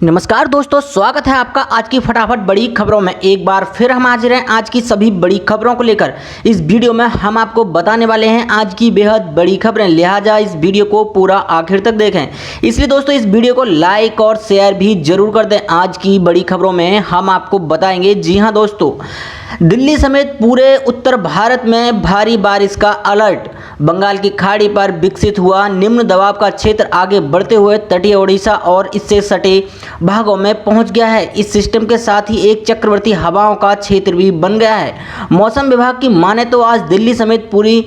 नमस्कार दोस्तों, स्वागत है आपका आज की फटाफट बड़ी खबरों में। एक बार फिर हम हाजिर हैं आज की सभी बड़ी खबरों को लेकर। इस वीडियो में हम आपको बताने वाले हैं आज की बेहद बड़ी खबरें, लिहाजा इस वीडियो को पूरा आखिर तक देखें। इसलिए दोस्तों इस वीडियो को लाइक और शेयर भी जरूर कर दें। आज की बड़ी खबरों में हम आपको बताएंगे, जी हाँ दोस्तों, दिल्ली समेत पूरे उत्तर भारत में भारी बारिश का अलर्ट। बंगाल की खाड़ी पर विकसित हुआ निम्न दबाव का क्षेत्र आगे बढ़ते हुए तटीय ओडिशा और इससे सटे भागों में पहुंच गया है। इस सिस्टम के साथ ही एक चक्रवर्ती हवाओं का क्षेत्र भी बन गया है। मौसम विभाग की माने तो आज दिल्ली समेत पूरी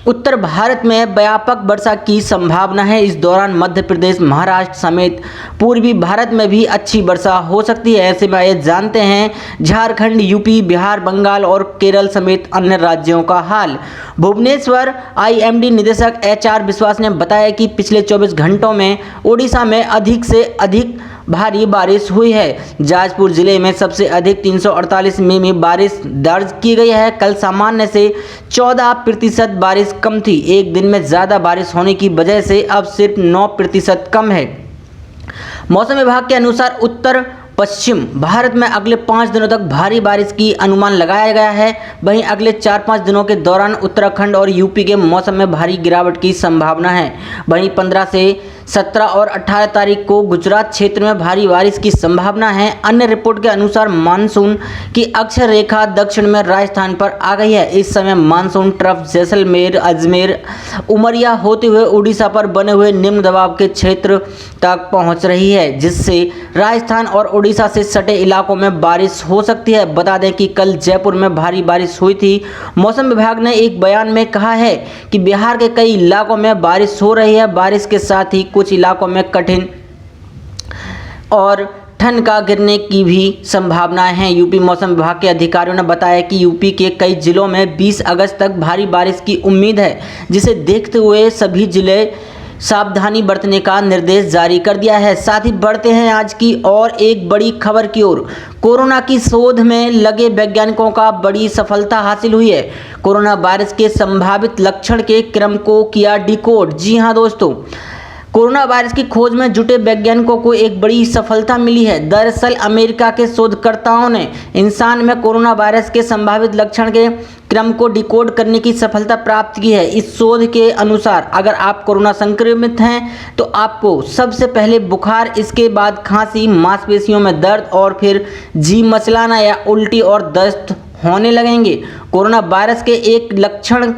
उत्तर भारत में व्यापक वर्षा की संभावना है। इस दौरान मध्य प्रदेश, महाराष्ट्र समेत पूर्वी भारत में भी अच्छी वर्षा हो सकती है। ऐसे में आइए जानते हैं झारखंड, यूपी, बिहार, बंगाल और केरल समेत अन्य राज्यों का हाल। भुवनेश्वर आईएमडी निदेशक HR विश्वास ने बताया कि पिछले 24 घंटों में ओडिशा में अधिक से अधिक भारी बारिश हुई है। जाजपुर जिले में सबसे अधिक 348 मिमी बारिश दर्ज की गई है। कल सामान्य से 14% बारिश कम थी। एक दिन में ज़्यादा बारिश होने की वजह से अब सिर्फ 9% कम है। मौसम विभाग के अनुसार उत्तर पश्चिम भारत में अगले 5 दिनों तक भारी बारिश की अनुमान लगाया गया है। वहीं अगले 4-5 दिनों के दौरान उत्तराखंड और यूपी के मौसम में भारी गिरावट की संभावना है। वहीं 15 से 17 और 18 तारीख को गुजरात क्षेत्र में भारी बारिश की संभावना है। अन्य रिपोर्ट के अनुसार मानसून की अक्षर रेखा दक्षिण में राजस्थान पर आ गई है। इस समय मानसून ट्रफ जैसलमेर, अजमेर, उमरिया होते हुए उड़ीसा पर बने हुए निम्न दबाव के क्षेत्र तक पहुंच रही है, जिससे राजस्थान और उड़ीसा से सटे इलाकों में बारिश हो सकती है। बता दें कि कल जयपुर में भारी बारिश हुई थी। मौसम विभाग ने एक बयान में कहा है कि बिहार के कई इलाकों में बारिश हो रही है। बारिश के साथ ही कुछ इलाकों में कठिन और ठनका गिरने की भी संभावनाएं हैं। यूपी मौसम विभाग के अधिकारियों ने बताया कि यूपी के कई जिलों में 20 अगस्त तक भारी बारिश की उम्मीद है, जिसे देखते हुए सभी जिले सावधानी बरतने का निर्देश जारी कर दिया है। साथ ही बढ़ते हैं आज की और एक बड़ी खबर की ओर। कोरोना की शोध में लगे वैज्ञानिकों का बड़ी सफलता हासिल हुई है। कोरोना वायरस के संभावित लक्षण के क्रम को किया डिकोड। जी हाँ दोस्तों, कोरोना वायरस की खोज में जुटे वैज्ञानिकों को एक बड़ी सफलता मिली है। दरअसल अमेरिका के शोधकर्ताओं ने इंसान में कोरोना वायरस के संभावित लक्षण के क्रम को डिकोड करने की सफलता प्राप्त की है। इस शोध के अनुसार अगर आप कोरोना संक्रमित हैं तो आपको सबसे पहले बुखार, इसके बाद खांसी, मांसपेशियों में दर्द और फिर जी मचलाना या उल्टी और दस्त होने लगेंगे। कोरोना वायरस के एक लक्षण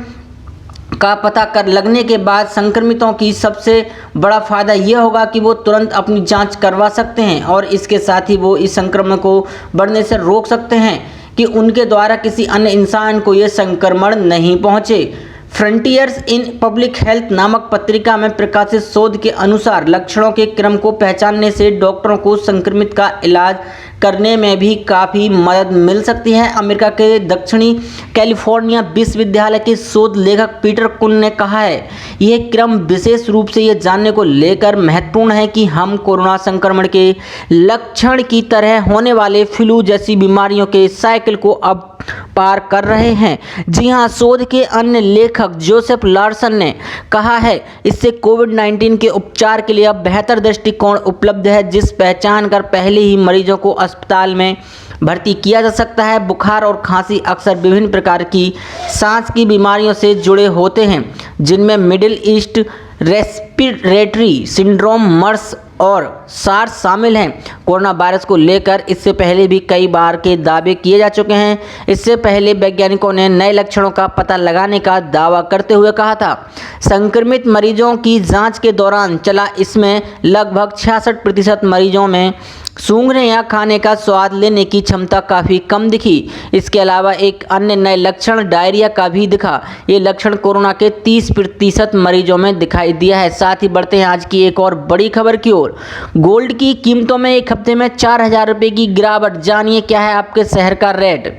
का पता कर लगने के बाद संक्रमितों की सबसे बड़ा फायदा यह होगा कि वो तुरंत अपनी जांच करवा सकते हैं और इसके साथ ही वो इस संक्रमण को बढ़ने से रोक सकते हैं कि उनके द्वारा किसी अन्य इंसान को ये संक्रमण नहीं पहुंचे। फ्रंटियर्स इन पब्लिक हेल्थ नामक पत्रिका में प्रकाशित शोध के अनुसार लक्षणों के क्रम को पहचानने से डॉक्टरों को संक्रमित का इलाज करने में भी काफ़ी मदद मिल सकती है। अमेरिका के दक्षिणी कैलिफोर्निया विश्वविद्यालय के शोध लेखक पीटर कुन ने कहा है, यह क्रम विशेष रूप से ये जानने को लेकर महत्वपूर्ण है कि हम कोरोना संक्रमण के लक्षण की तरह होने वाले फ्लू जैसी बीमारियों के साइकिल को अब पार कर रहे हैं। जी हाँ, शोध के अन्य लेखक जोसेफ लार्सन ने कहा है, इससे कोविड-19 के उपचार के लिए अब बेहतर दृष्टिकोण उपलब्ध है, जिस पहचान कर पहले ही मरीजों को अस्पताल में भर्ती किया जा सकता है। बुखार और खांसी अक्सर विभिन्न प्रकार की सांस की बीमारियों से जुड़े होते हैं, जिनमें मिडिल ईस्ट रेस्पिरेटरी सिंड्रोम, मर्स और सार्स शामिल हैं। कोरोना वायरस को लेकर इससे पहले भी कई बार के दावे किए जा चुके हैं। इससे पहले वैज्ञानिकों ने नए लक्षणों का पता लगाने का दावा करते हुए कहा था, संक्रमित मरीजों की जांच के दौरान चला इसमें लगभग 66% मरीजों में सूंघने या खाने का स्वाद लेने की क्षमता काफ़ी कम दिखी। इसके अलावा एक अन्य नए लक्षण डायरिया का भी दिखा। ये लक्षण कोरोना के 30% मरीजों में दिखाई दिया है। साथ ही बढ़ते हैं आज की एक और बड़ी खबर की ओर। गोल्ड की कीमतों में एक हफ्ते में 4,000 रुपये की गिरावट। जानिए क्या है आपके शहर का रेट।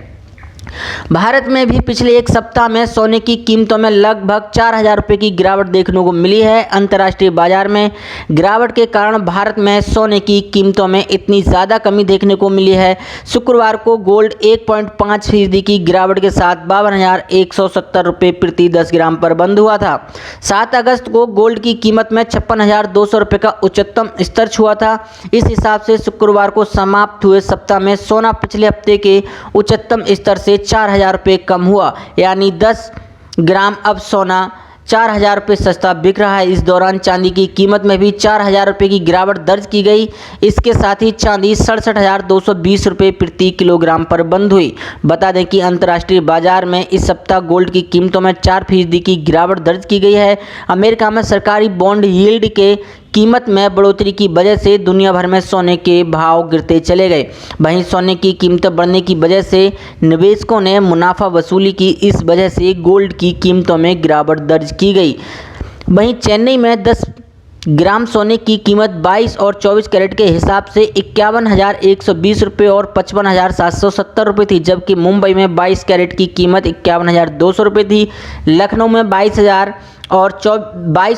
भारत में भी पिछले एक सप्ताह में सोने की कीमतों में लगभग 4,000 रुपये की गिरावट देखने को मिली है। अंतर्राष्ट्रीय बाजार में गिरावट के कारण भारत में सोने की कीमतों में इतनी ज़्यादा कमी देखने को मिली है। शुक्रवार को गोल्ड 1.5% की गिरावट के साथ 52,170 रुपये प्रति 10 ग्राम पर बंद हुआ था। 7 अगस्त को गोल्ड की कीमत में 56,200 रुपये का उच्चतम स्तर छुआ था। इस हिसाब से शुक्रवार को समाप्त हुए सप्ताह में सोना पिछले हफ्ते के उच्चतम स्तर से 4,000 रुपये कम हुआ, यानी 10 ग्राम अब सोना 4,000 रुपये सस्ता बिक रहा है। इस दौरान चांदी की कीमत में भी 4,000 रुपये की गिरावट दर्ज की गई। इसके साथ ही चांदी 67,220 रुपये प्रति किलोग्राम पर बंद हुई। बता दें कि अंतर्राष्ट्रीय बाजार में इस सप्ताह गोल्ड की कीमतों में 4% की गिरावट दर्ज की गई है। अमेरिका में सरकारी बॉन्ड यील्ड के कीमत में बढ़ोतरी की वजह से दुनिया भर में सोने के भाव गिरते चले गए। वहीं सोने की कीमतें बढ़ने की वजह से निवेशकों ने मुनाफा वसूली की। इस वजह से गोल्ड की कीमतों में गिरावट दर्ज की गई। वहीं चेन्नई में 10 ग्राम सोने की कीमत 22 और 24 कैरेट के हिसाब से 51,120 रुपये और 55,770 रुपये थी, जबकि मुंबई में 22 कैरेट की कीमत 51,200 रुपये थी। लखनऊ में 22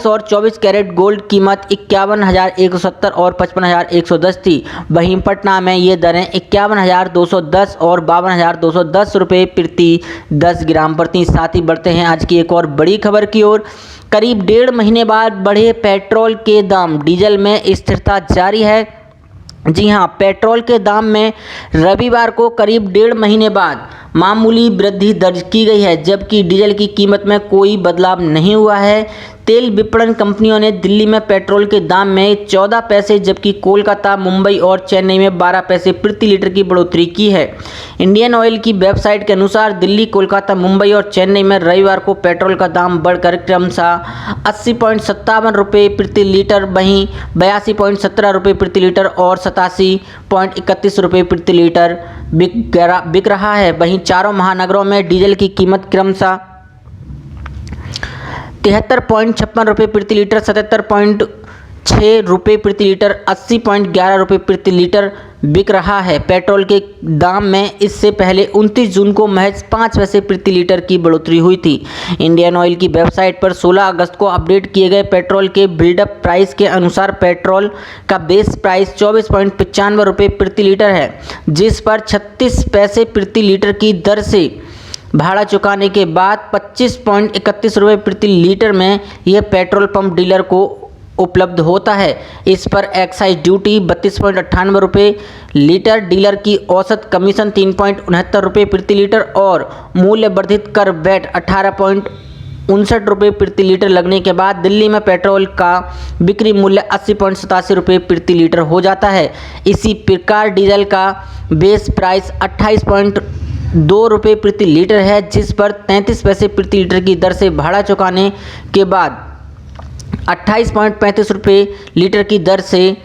और 24 कैरेट गोल्ड कीमत 51,170 और 55,110 थी। वहीं पटना में ये दरें 51,210 और 52,210 रुपये प्रति 10 ग्राम पर थी। साथ ही बढ़ते हैं आज की एक और बड़ी खबर की ओर। करीब 1.5 महीने बाद बढ़े पेट्रोल के दाम, डीजल में स्थिरता जारी है। जी हां, पेट्रोल के दाम में रविवार को करीब 1.5 महीने बाद मामूली वृद्धि दर्ज की गई है, जबकि डीजल की कीमत में कोई बदलाव नहीं हुआ है। तेल विपणन कंपनियों ने दिल्ली में पेट्रोल के दाम में 14 पैसे, जबकि कोलकाता, मुंबई और चेन्नई में 12 पैसे प्रति लीटर की बढ़ोतरी की है। इंडियन ऑयल की वेबसाइट के अनुसार दिल्ली, कोलकाता, मुंबई और चेन्नई में रविवार को पेट्रोल का दाम बढ़कर क्रमशः 80.57 रुपये प्रति लीटर, वहीं 82.17 रुपये प्रति लीटर और 87.31 रुपये प्रति लीटर बिक रहा है। वहीं चारों महानगरों में डीजल की कीमत क्रमशः 73.56 रुपये प्रति लीटर, 77.6 रुपये प्रति लीटर, 80.11 रुपये प्रति लीटर बिक रहा है। पेट्रोल के दाम में इससे पहले 29 जून को महज 5 पैसे प्रति लीटर की बढ़ोतरी हुई थी। इंडियन ऑयल की वेबसाइट पर 16 अगस्त को अपडेट किए गए पेट्रोल के बिल्डअप प्राइस के अनुसार पेट्रोल का बेस प्राइस 24.95 रुपये प्रति लीटर है, जिस पर 36 पैसे प्रति लीटर की दर से भाड़ा चुकाने के बाद 25.31 रुपये प्रति लीटर में यह पेट्रोल पंप डीलर को उपलब्ध होता है। इस पर एक्साइज ड्यूटी 32.98 रुपये लीटर, डीलर की औसत कमीशन 3.69 रुपये प्रति लीटर और मूल्य वर्धित कर वैट 18.59 रुपये प्रति लीटर लगने के बाद दिल्ली में पेट्रोल का बिक्री मूल्य 80.87 रुपये प्रति लीटर हो जाता है। इसी प्रकार डीजल का बेस प्राइस 28.2 रुपये प्रति लीटर है, जिस पर 33 पैसे प्रति लीटर की दर से भाड़ा चुकाने के बाद 28.35 रुपये लीटर की दर से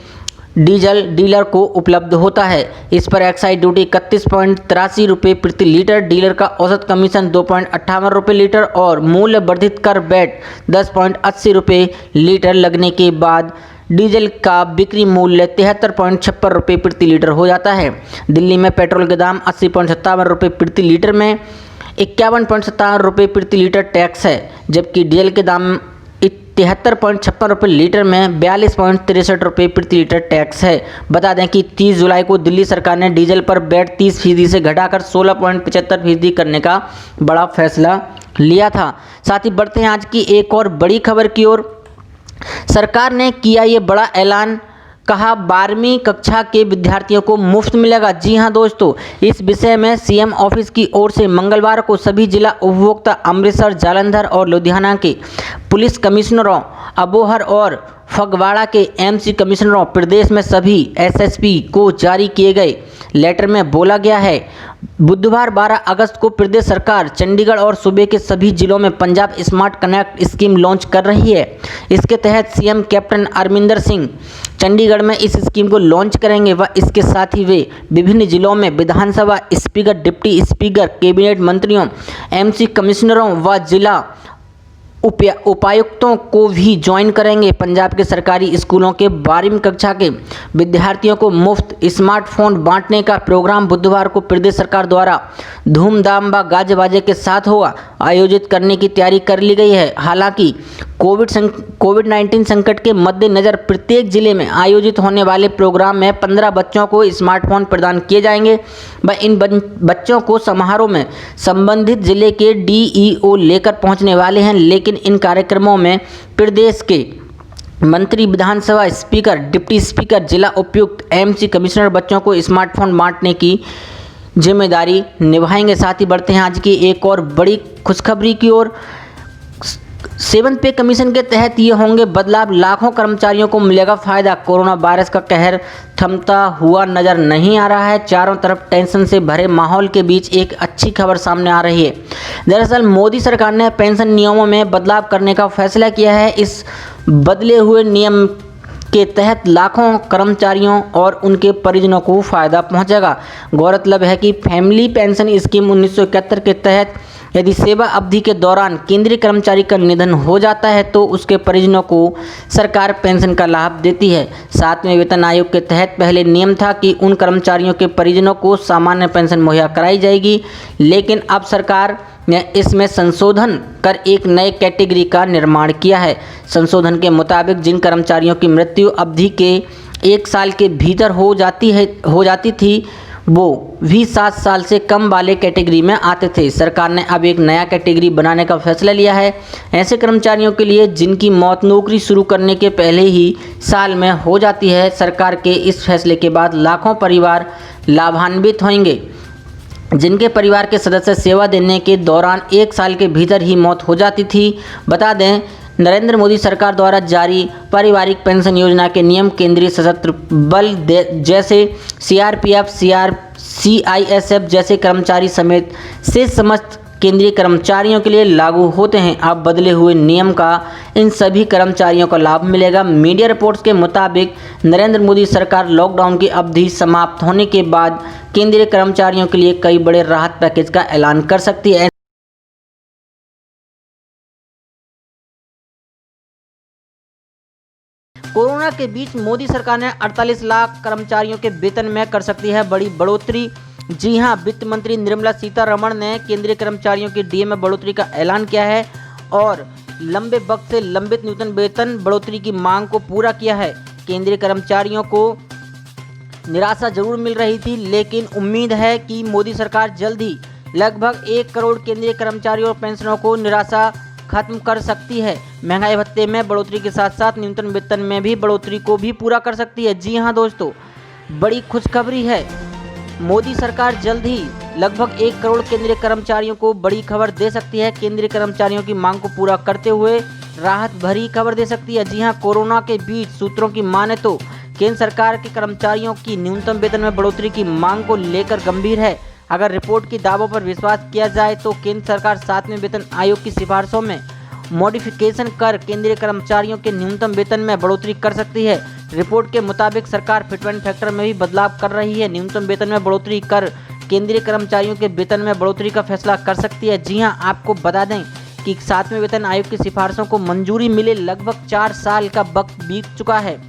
डीजल डीलर को उपलब्ध होता है। इस पर एक्साइज ड्यूटी 31.83 रुपये प्रति लीटर, डीलर का औसत कमीशन 2.58 रुपये लीटर और मूल्य वर्धित कर वैट 10.80 रुपये लीटर लगने के बाद डीजल का बिक्री मूल्य 73.56 रुपये प्रति लीटर हो जाता है। दिल्ली में पेट्रोल के दाम 80.57 रुपये प्रति लीटर में 51.57 रुपये प्रति लीटर टैक्स है, जबकि डीजल के दाम 73.56 रुपये लीटर में 42.63 रुपये प्रति लीटर टैक्स है। बता दें कि 30 जुलाई को दिल्ली सरकार ने डीजल पर वैट 30% से घटाकर 16.75% करने का बड़ा फैसला लिया था। साथ ही बढ़ते हैं आज की एक और बड़ी खबर की ओर। सरकार ने किया ये बड़ा ऐलान, कहा 12वीं कक्षा के विद्यार्थियों को मुफ्त मिलेगा। जी हां दोस्तों, इस विषय में सीएम ऑफिस की ओर से मंगलवार को सभी जिला उपभोक्ता अमृतसर, जालंधर और लुधियाना के पुलिस कमिश्नरों, अबोहर और फगवाड़ा के एमसी कमिश्नरों, प्रदेश में सभी एसएसपी को जारी किए गए लेटर में बोला गया है। बुधवार 12 अगस्त को प्रदेश सरकार चंडीगढ़ और सूबे के सभी जिलों में Punjab smart connect scheme launch कर रही है। इसके तहत सीएम कैप्टन अमरिंदर सिंह चंडीगढ़ में इस स्कीम को लॉन्च करेंगे व इसके साथ ही वे विभिन्न जिलों में विधानसभा स्पीकर, डिप्टी स्पीकर, कैबिनेट मंत्रियों, एमसी कमिश्नरों व जिला उपायुक्तों को भी ज्वाइन करेंगे। पंजाब के सरकारी स्कूलों के 12वीं कक्षा के विद्यार्थियों को मुफ्त स्मार्टफोन बांटने का प्रोग्राम बुधवार को प्रदेश सरकार द्वारा धूमधाम व गाजे बाजे के साथ होगा आयोजित करने की तैयारी कर ली गई है। हालांकि कोविड-19 संकट के मद्देनजर प्रत्येक जिले में आयोजित होने वाले प्रोग्राम में 15 बच्चों को स्मार्टफोन प्रदान किए जाएंगे व इन बच्चों को समारोह में संबंधित जिले के डीईओ लेकर पहुंचने वाले हैं। लेकिन इन कार्यक्रमों में प्रदेश के मंत्री, विधानसभा स्पीकर, डिप्टी स्पीकर, जिला उपायुक्त, एमसी कमिश्नर बच्चों को स्मार्टफोन बांटने की जिम्मेदारी निभाएंगे। साथ ही बढ़ते हैं आज की एक और बड़ी खुशखबरी की ओर। 7th पे कमीशन के तहत ये होंगे बदलाव, लाखों कर्मचारियों को मिलेगा फायदा। कोरोना वायरस का कहर थमता हुआ नजर नहीं आ रहा है। चारों तरफ टेंशन से भरे माहौल के बीच एक अच्छी खबर सामने आ रही है। दरअसल मोदी सरकार ने पेंशन नियमों में बदलाव करने का फैसला किया है। इस बदले हुए नियम के तहत लाखों कर्मचारियों और उनके परिजनों को फायदा पहुंचेगा। गौरतलब है कि फैमिली पेंशन स्कीम 1971 के तहत यदि सेवा अवधि के दौरान केंद्रीय कर्मचारी का निधन हो जाता है तो उसके परिजनों को सरकार पेंशन का लाभ देती है। 7वें वेतन आयोग के तहत पहले नियम था कि उन कर्मचारियों के परिजनों को सामान्य पेंशन मुहैया कराई जाएगी, लेकिन अब सरकार ने इसमें संशोधन कर एक नए कैटेगरी का निर्माण किया है। संशोधन के मुताबिक जिन कर्मचारियों की मृत्यु अवधि के 1 साल के भीतर हो जाती थी वो भी 7 साल से कम वाले कैटेगरी में आते थे। सरकार ने अब एक नया कैटेगरी बनाने का फैसला लिया है। ऐसे कर्मचारियों के लिए जिनकी मौत नौकरी शुरू करने के पहले ही साल में हो जाती है। सरकार के इस फैसले के बाद लाखों परिवार लाभान्वित होंगे। जिनके परिवार के सदस्य सेवा देने के दौरान 1 साल के भीतर ही मौत हो जाती थी। बता दें, नरेंद्र मोदी सरकार द्वारा जारी पारिवारिक पेंशन योजना के नियम केंद्रीय सशस्त्र बल जैसे सीआरपीएफ, सीआईएसएफ जैसे कर्मचारी समेत से समस्त केंद्रीय कर्मचारियों के लिए लागू होते हैं। अब बदले हुए नियम का इन सभी कर्मचारियों को लाभ मिलेगा। मीडिया रिपोर्ट्स के मुताबिक नरेंद्र मोदी सरकार लॉकडाउन की अवधि समाप्त होने के बाद केंद्रीय कर्मचारियों के लिए कई बड़े राहत पैकेज का ऐलान कर सकती है। कोरोना के बीच मोदी सरकार ने 48 लाख कर्मचारियों के वेतन में कर सकती है बड़ी बढ़ोतरी। जी हां, वित्त मंत्री निर्मला सीतारमण ने केंद्रीय कर्मचारियों के डीए में बढ़ोतरी का ऐलान किया है और लंबे वक्त से लंबित न्यूनतम वेतन बढ़ोतरी की मांग को पूरा किया है। केंद्रीय कर्मचारियों को निराशा जरूर मिल रही थी, लेकिन उम्मीद है कि मोदी सरकार जल्द ही लगभग 1 करोड़ केंद्रीय कर्मचारियों और पेंशनरों को निराशा खत्म कर सकती है। महंगाई भत्ते में बढ़ोतरी के साथ साथ न्यूनतम वेतन में भी बढ़ोतरी को भी पूरा कर सकती है। जी हां दोस्तों, बड़ी खुशखबरी है। मोदी सरकार जल्द ही लगभग 1 करोड़ केंद्रीय कर्मचारियों को बड़ी खबर दे सकती है। केंद्रीय कर्मचारियों की मांग को पूरा करते हुए राहत भरी खबर दे सकती है। जी हां, कोरोना के बीच सूत्रों की माने तो केंद्र सरकार के कर्मचारियों की न्यूनतम वेतन में बढ़ोतरी की मांग को लेकर गंभीर है। अगर रिपोर्ट की दावों पर विश्वास किया जाए तो केंद्र सरकार 7वें वेतन आयोग की सिफारिशों में मॉडिफिकेशन कर केंद्रीय कर्मचारियों के न्यूनतम वेतन में बढ़ोतरी कर सकती है। रिपोर्ट के मुताबिक सरकार फिटमेंट फैक्टर में भी बदलाव कर रही है। न्यूनतम वेतन में बढ़ोतरी कर केंद्रीय कर्मचारियों के वेतन में बढ़ोतरी का फैसला कर सकती है। जी हां, आपको बता दें कि 7वें वेतन आयोग की सिफारिशों को मंजूरी मिले लगभग 4 साल का वक्त बीत चुका है,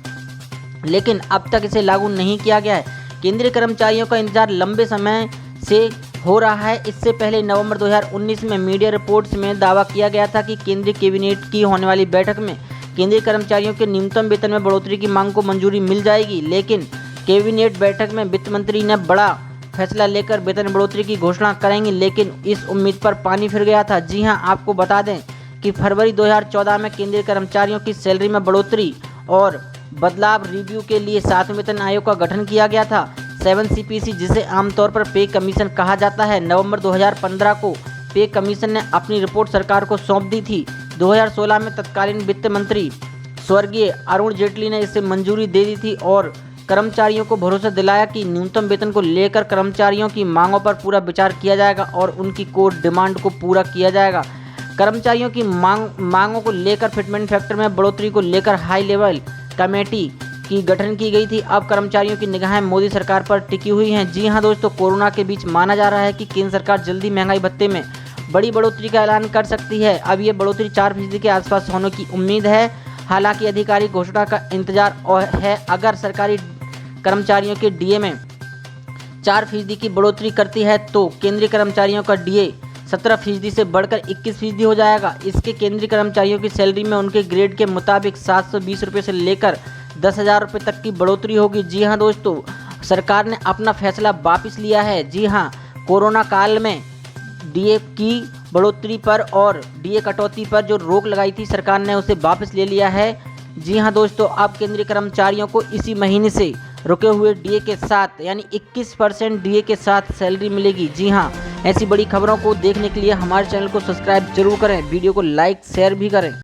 लेकिन अब तक इसे लागू नहीं किया गया है। केंद्रीय कर्मचारियों का इंतजार लंबे समय से हो रहा है। इससे पहले नवंबर 2019 में मीडिया रिपोर्ट्स में दावा किया गया था कि केंद्रीय कैबिनेट की होने वाली बैठक में केंद्रीय कर्मचारियों के न्यूनतम वेतन में बढ़ोतरी की मांग को मंजूरी मिल जाएगी, लेकिन कैबिनेट बैठक में वित्त मंत्री ने बड़ा फैसला लेकर वेतन बढ़ोतरी की घोषणा करेंगे, लेकिन इस उम्मीद पर पानी फिर गया था। जी हां, आपको बता दें कि फरवरी 2014 में केंद्रीय कर्मचारियों की सैलरी में बढ़ोतरी और बदलाव रिव्यू के लिए 7वें वेतन आयोग का गठन किया गया था। 7CPC, जिसे आमतौर पर पे कमीशन कहा जाता है, नवंबर 2015 को पे कमीशन ने अपनी रिपोर्ट सरकार को सौंप दी थी। 2016 में तत्कालीन वित्त मंत्री स्वर्गीय अरुण जेटली ने इसे मंजूरी दे दी थी और कर्मचारियों को भरोसा दिलाया कि न्यूनतम वेतन को लेकर कर्मचारियों की मांगों पर पूरा विचार किया जाएगा और उनकी कोर डिमांड को पूरा किया जाएगा। कर्मचारियों की मांगों को लेकर फिटमेंट फैक्टर में बढ़ोतरी को लेकर हाई लेवल कमेटी की गठन की गई थी। अब कर्मचारियों की निगाहें मोदी सरकार पर टिकी हुई हैं। जी हां दोस्तों, कोरोना के बीच माना जा रहा है कि केंद्र सरकार जल्दी महंगाई भत्ते में बड़ी बढ़ोतरी का ऐलान कर सकती है। अब ये बढ़ोतरी 4% के आसपास होने की उम्मीद है। हालांकि आधिकारिक घोषणा का इंतजार है। अगर सरकारी कर्मचारियों के डीए में 4% की बढ़ोतरी करती है तो केंद्रीय कर्मचारियों का डीए 17% से बढ़कर 21% हो जाएगा। इसके केंद्रीय कर्मचारियों की सैलरी में उनके ग्रेड के मुताबिक 720 रुपये से लेकर 10,000 रुपये तक की बढ़ोतरी होगी। जी हाँ दोस्तों, सरकार ने अपना फैसला वापस लिया है। जी हाँ, कोरोना काल में डीए की बढ़ोतरी पर और डीए कटौती पर जो रोक लगाई थी सरकार ने उसे वापस ले लिया है। जी हाँ दोस्तों, अब केंद्रीय कर्मचारियों को इसी महीने से रुके हुए डीए के साथ यानी 21% डीए के साथ सैलरी मिलेगी। जी हाँ, ऐसी बड़ी खबरों को देखने के लिए हमारे चैनल को सब्सक्राइब जरूर करें, वीडियो को लाइक शेयर भी करें।